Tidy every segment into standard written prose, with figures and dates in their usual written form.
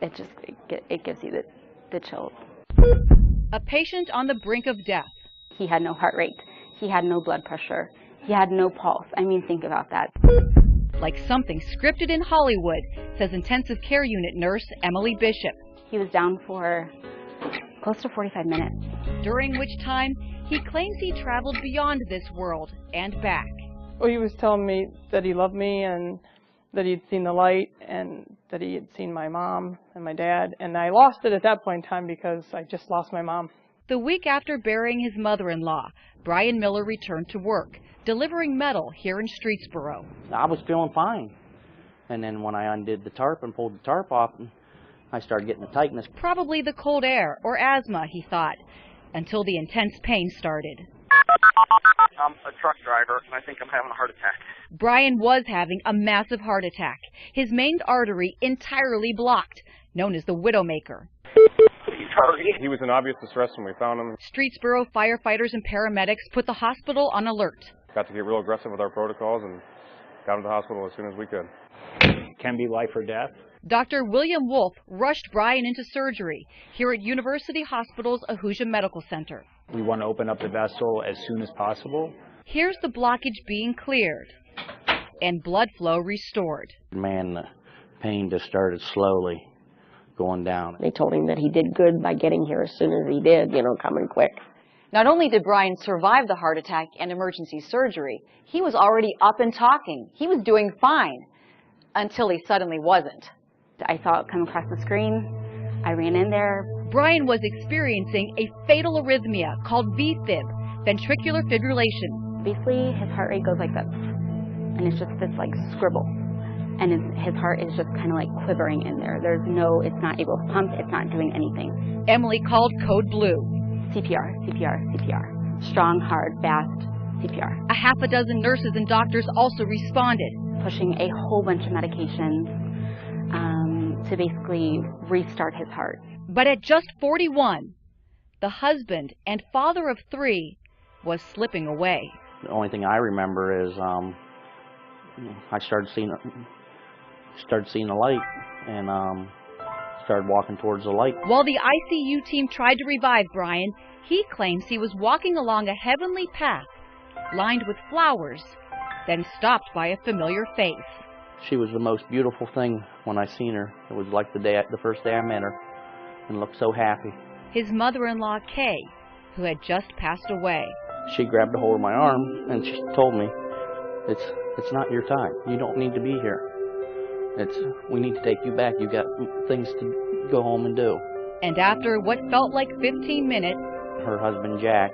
It gives you the chills. A patient on the brink of death. He had no heart rate. He had no blood pressure. He had no pulse. I mean, think about that. Like something scripted in Hollywood, says intensive care unit nurse Emily Bishop. He was down for close to 45 minutes. During which time, he claims he traveled beyond this world and back. Well, he was telling me that he loved me and that he'd seen the light and that he had seen my mom and my dad. And I lost it at that point in time because I just lost my mom. The week after burying his mother-in-law, Brian Miller returned to work, delivering metal here in Streetsboro. I was feeling fine. And then when I undid the tarp and pulled the tarp off, I started getting the tightness. Probably the cold air or asthma, he thought, until the intense pain started. I'm a truck driver, and I think I'm having a heart attack. Brian was having a massive heart attack. His main artery entirely blocked, known as the Widowmaker. He was in obvious distress when we found him. Streetsboro firefighters and paramedics put the hospital on alert. Got to get real aggressive with our protocols and got him to the hospital as soon as we could. It can be life or death. Dr. William Wolf rushed Brian into surgery here at University Hospital's Ahuja Medical Center. We want to open up the vessel as soon as possible. Here's the blockage being cleared and blood flow restored. Man, the pain just started slowly going down. They told him that he did good by getting here as soon as he did, coming quick. Not only did Brian survive the heart attack and emergency surgery, he was already up and talking. He was doing fine until he suddenly wasn't. I saw it come across the screen. I ran in there. Brian was experiencing a fatal arrhythmia called VFib, ventricular fibrillation. Basically, his heart rate goes like this, and it's just this like scribble. And his heart is just kind of like quivering in there. It's not able to pump, it's not doing anything. Emily called Code Blue. CPR, CPR, CPR. Strong, hard, fast CPR. A half a dozen nurses and doctors also responded. Pushing a whole bunch of medications to basically restart his heart. But at just 41, the husband and father of 3 was slipping away. The only thing I remember is I started seeing the light and started walking towards the light. While the ICU team tried to revive Brian, he claims he was walking along a heavenly path lined with flowers, then stopped by a familiar face. She was the most beautiful thing when I seen her. It was like the first day I met her, and looked so happy. His mother-in-law, Kay, who had just passed away. She grabbed a hold of my arm and she told me, it's not your time. You don't need to be here. We need to take you back. You got things to go home and do. And after what felt like 15 minutes, her husband Jack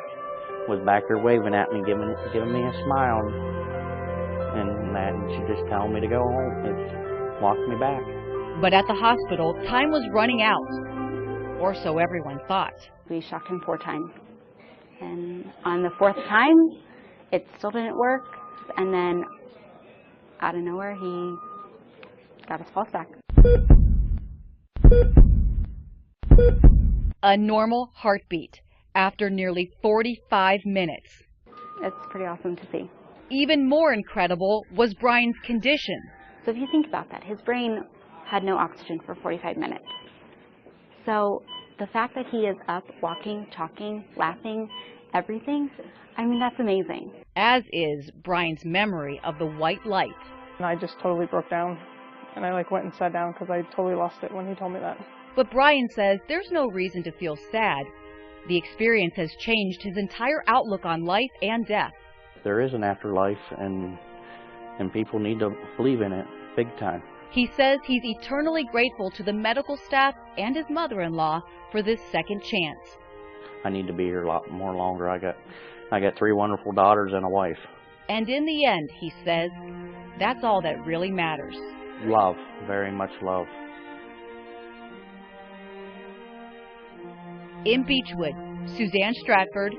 was back there waving at me, giving me a smile. And she just telling me to go home. It walked me back. But at the hospital, time was running out, or so everyone thought. We shocked him 4 times. And on the 4th time, it still didn't work. And then, out of nowhere, he got his pulse back. A normal heartbeat after nearly 45 minutes. It's pretty awesome to see. Even more incredible was Brian's condition. So if you think about that, his brain had no oxygen for 45 minutes. So the fact that he is up, walking, talking, laughing, everything, I mean, that's amazing. As is Brian's memory of the white light. And I just totally broke down. And I went and sat down because I totally lost it when he told me that. But Brian says there's no reason to feel sad. The experience has changed his entire outlook on life and death. There is an afterlife, and people need to believe in it big time. He says he's eternally grateful to the medical staff and his mother-in-law for this second chance. I need to be here a lot more longer. I got 3 wonderful daughters and a wife. And in the end, he says, that's all that really matters. Love, very much love. In Beechwood, Suzanne Stratford,